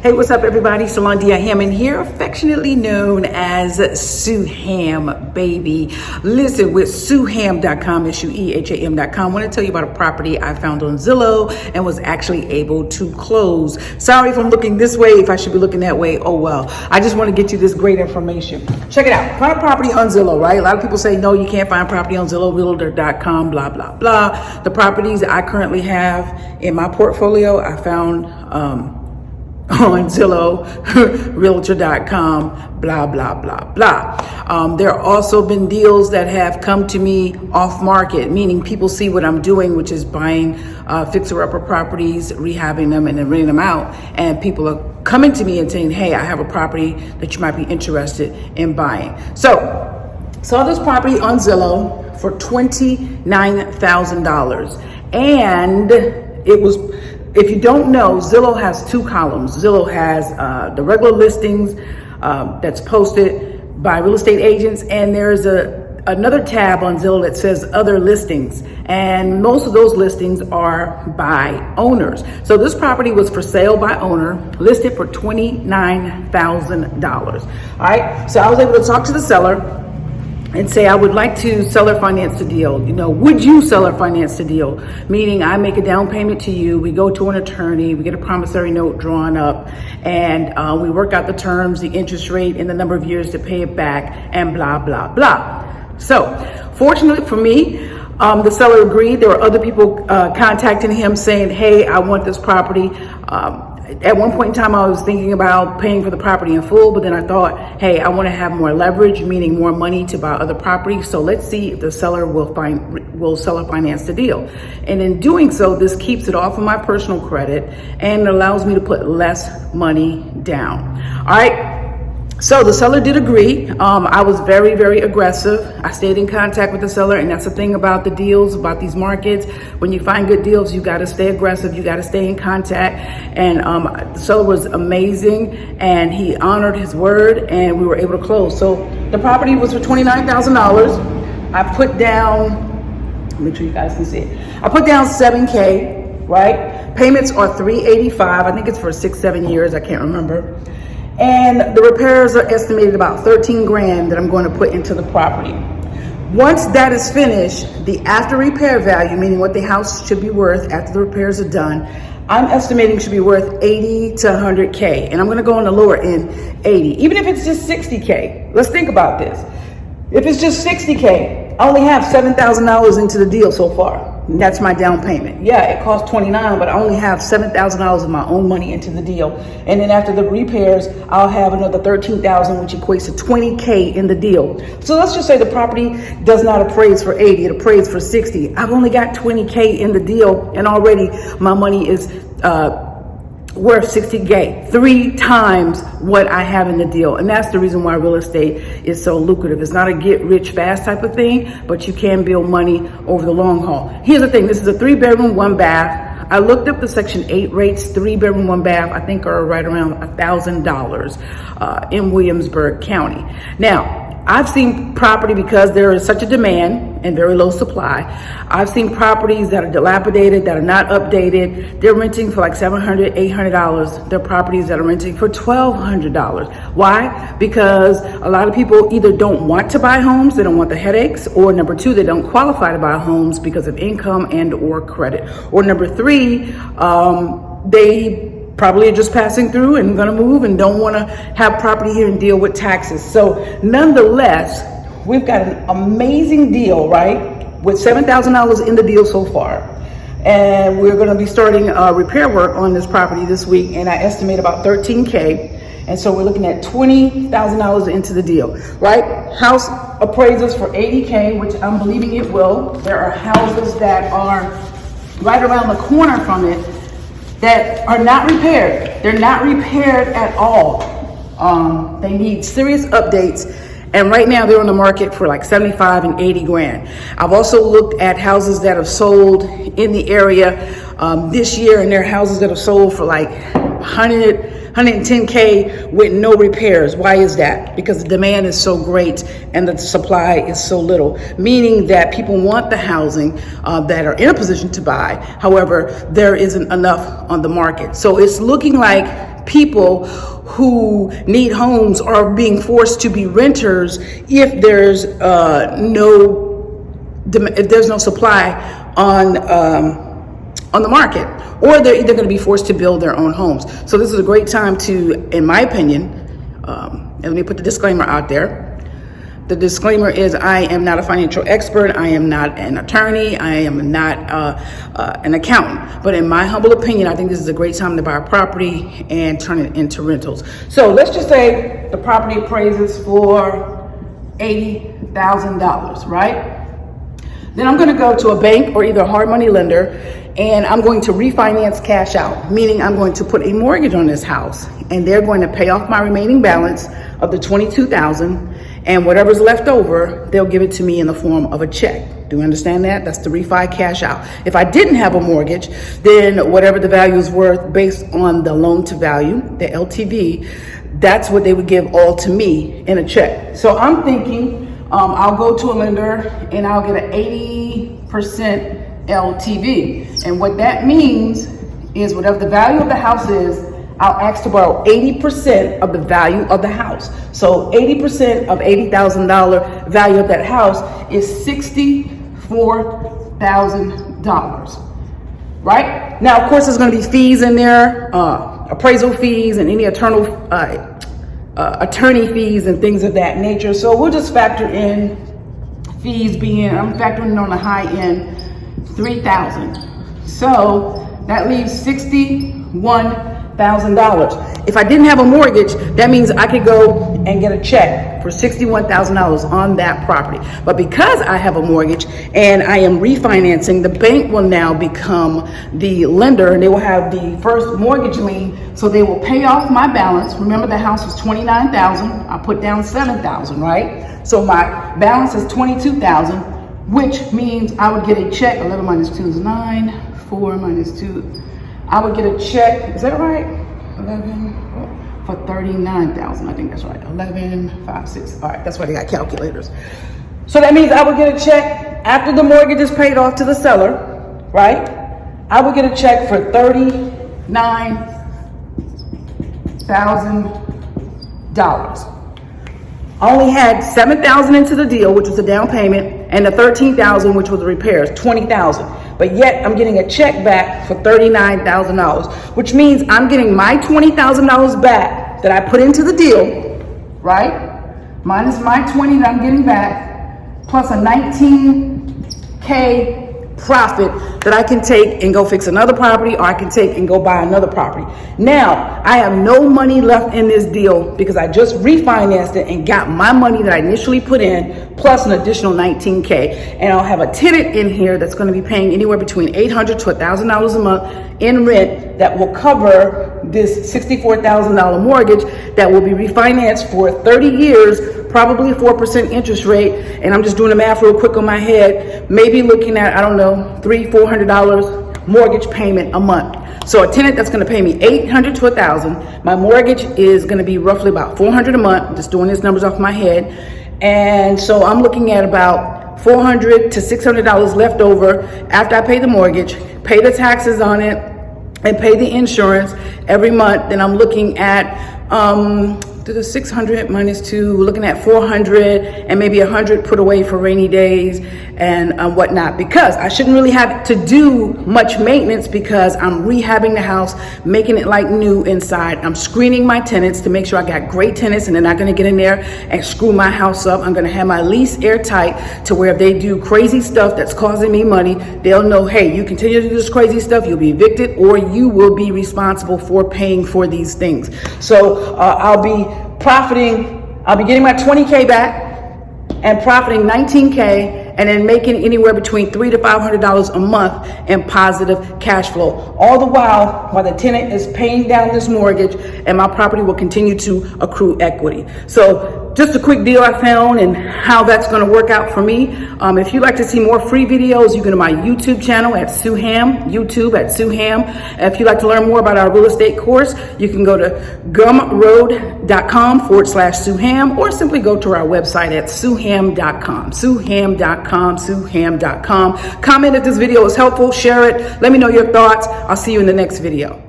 Hey, what's up, everybody? Salon Dia Hammond here, affectionately known as Sueham, baby. Listen, with Sueham.com, SUEHAM.com, I want to tell you about a property I found on Zillow and was actually able to close. Sorry if I'm looking this way, if I should be looking that way. Oh, well. I just want to get you this great information. Check it out. Find a property on Zillow, right? A lot of people say, no, you can't find property on Zillow, realtor.com, blah, blah, blah. The properties I currently have in my portfolio, I found on Zillow, realtor.com, blah, blah, blah, blah. There have also been deals that have come to me off market, meaning people see what I'm doing, which is buying fixer-upper properties, rehabbing them, and then renting them out. And people are coming to me and saying, hey, I have a property that you might be interested in buying. So, saw this property on Zillow for $29,000. And it was, if you don't know, Zillow has two columns. Zillow has the regular listings that's posted by real estate agents, and there's another tab on Zillow that says other listings, and most of those listings are by owners. So this property was for sale by owner, listed for $29,000. All right, so I was able to talk to the seller and say, I would like to sell or finance the deal. You know, would you sell or finance the deal? Meaning I make a down payment to you, we go to an attorney, we get a promissory note drawn up, and we work out the terms, the interest rate, and the number of years to pay it back, and blah, blah, blah. So, fortunately for me, the seller agreed. There were other people contacting him saying, hey, I want this property. At one point in time, I was thinking about paying for the property in full, but then I thought, hey, I want to have more leverage, meaning more money to buy other properties. So let's see if the seller will sell or finance the deal. And in doing so, this keeps it off of my personal credit and allows me to put less money down. All right. So the seller did agree. I was very, very aggressive. I stayed in contact with the seller, and that's the thing about the deals, about these markets. When you find good deals, you got to stay aggressive. You got to stay in contact. And the seller was amazing, and he honored his word, and we were able to close. So the property was for $29,000. I put down, make sure you guys can see it. I put down $7K, right? Payments are $385. I think it's for 6-7 years. I can't remember. And the repairs are estimated about 13 grand that I'm going to put into the property. Once that is finished, the after repair value, meaning what the house should be worth after the repairs are done, I'm estimating should be worth 80 to 100K. And I'm going to go on the lower end, 80. Even if it's just 60K, let's think about this. If it's just 60K, I only have $7,000 into the deal so far. And that's my down payment. Yeah, it costs $29,000, but I only have $7,000 of my own money into the deal. And then after the repairs, I'll have another $13,000, which equates to $20K in the deal. So let's just say the property does not appraise for 80, it appraised for 60. I've only got $20K in the deal, and already my money is worth 60K, 3 times what I have in the deal. And that's the reason why real estate is so lucrative. It's not a get rich fast type of thing, but you can build money over the long haul. Here's the thing, this is a 3-bedroom, 1-bath. I looked up the Section 8 rates. 3-bedroom, 1-bath, I think are right around $1,000 in Williamsburg County. Now, I've seen property, because there is such a demand and very low supply. I've seen properties that are dilapidated, that are not updated. They're renting for like $700, $800. There are properties that are renting for $1,200. Why? Because a lot of people either don't want to buy homes, they don't want the headaches, or number 2, they don't qualify to buy homes because of income and or credit. Or number 3, they probably are just passing through and gonna move and don't wanna have property here and deal with taxes. So nonetheless, we've got an amazing deal, right? With $7,000 in the deal so far. And we're gonna be starting repair work on this property this week, and I estimate about 13K. And so we're looking at $20,000 into the deal, right? House appraises for 80K, which I'm believing it will. There are houses that are right around the corner from it that are not repaired. They're not repaired at all. They need serious updates. And right now they're on the market for like 75 and 80 grand. I've also looked at houses that have sold in the area this year, and there are houses that have sold for like 110K with no repairs. Why is that? Because the demand is so great and the supply is so little, meaning that people want the housing that are in a position to buy. However, there isn't enough on the market. So it's looking like people who need homes are being forced to be renters if there's no supply on the market, or they're either going to be forced to build their own homes. So this is a great time to, in my opinion, and let me put the disclaimer out there. The disclaimer is I am not a financial expert. I am not an attorney. I am not an accountant. But in my humble opinion, I think this is a great time to buy a property and turn it into rentals. So let's just say the property appraises for $80,000, right? Then I'm going to go to a bank or either a hard money lender, and I'm going to refinance cash out, meaning I'm going to put a mortgage on this house, and they're going to pay off my remaining balance of the $22,000, and whatever's left over, they'll give it to me in the form of a check. Do you understand that? That's the refi cash out. If I didn't have a mortgage, then whatever the value is worth based on the loan to value, the LTV, that's what they would give all to me in a check. So I'm thinking I'll go to a lender and I'll get an 80% LTV. And what that means is whatever the value of the house is, I'll ask to borrow 80% of the value of the house. So 80% of $80,000 value of that house is $64,000, right? Now, of course, there's going to be fees in there, appraisal fees and any attorney fees and things of that nature. So we'll just factor in fees being, I'm factoring in on the high end, $3,000. So that leaves $61,000. If I didn't have a mortgage, that means I could go and get a check for $61,000 on that property. But because I have a mortgage and I am refinancing, the bank will now become the lender, and they will have the first mortgage lien. So they will pay off my balance. Remember, the house was $29,000. I put down $7,000, right? So my balance is $22,000, which means I would get a check. 11 minus 2 is 9. 4 minus 2. I would get a check, is that right? 11 for $39,000. I think that's right. 11, 5, 6. All right, that's why they got calculators. So that means I would get a check after the mortgage is paid off to the seller, right? I would get a check for $39,000. I only had $7,000 into the deal, which was the down payment, and the $13,000, which was the repairs, $20,000. But yet I'm getting a check back for $39,000, which means I'm getting my $20,000 back that I put into the deal, right? Minus my 20 that I'm getting back, plus a $19K profit that I can take and go fix another property, or I can take and go buy another property. Now, I have no money left in this deal because I just refinanced it and got my money that I initially put in, plus an additional $19K. And I'll have a tenant in here that's going to be paying anywhere between $800 to $1,000 a month in rent that will cover this $64,000 mortgage that will be refinanced for 30 years, probably a 4% interest rate. And I'm just doing the math real quick on my head, maybe looking at, I don't know, $300, $400 mortgage payment a month. So a tenant that's going to pay me $800 to $1,000. My mortgage is going to be roughly about $400 a month. Just doing these numbers off my head. And so I'm looking at about $400 to $600 left over after I pay the mortgage, pay the taxes on it, and pay the insurance every month. Then I'm looking at the 600 minus 2, we're looking at 400 and maybe 100 put away for rainy days and whatnot, because I shouldn't really have to do much maintenance because I'm rehabbing the house, making it like new inside. I'm screening my tenants to make sure I got great tenants and they're not going to get in there and screw my house up. I'm going to have my lease airtight to where if they do crazy stuff that's causing me money, they'll know, hey, you continue to do this crazy stuff, you'll be evicted or you will be responsible for paying for these things. So I'll be getting my 20K back and profiting 19K, and then making anywhere between $300 to $500 a month in positive cash flow. All the while the tenant is paying down this mortgage and my property will continue to accrue equity. So just a quick deal I found and how that's going to work out for me. If you'd like to see more free videos, you can go to my YouTube channel at Sueham, YouTube at Sueham. If you'd like to learn more about our real estate course, you can go to gumroad.com/Sueham, or simply go to our website at Sueham.com, Sueham.com. Comment if this video was helpful, share it, let me know your thoughts. I'll see you in the next video.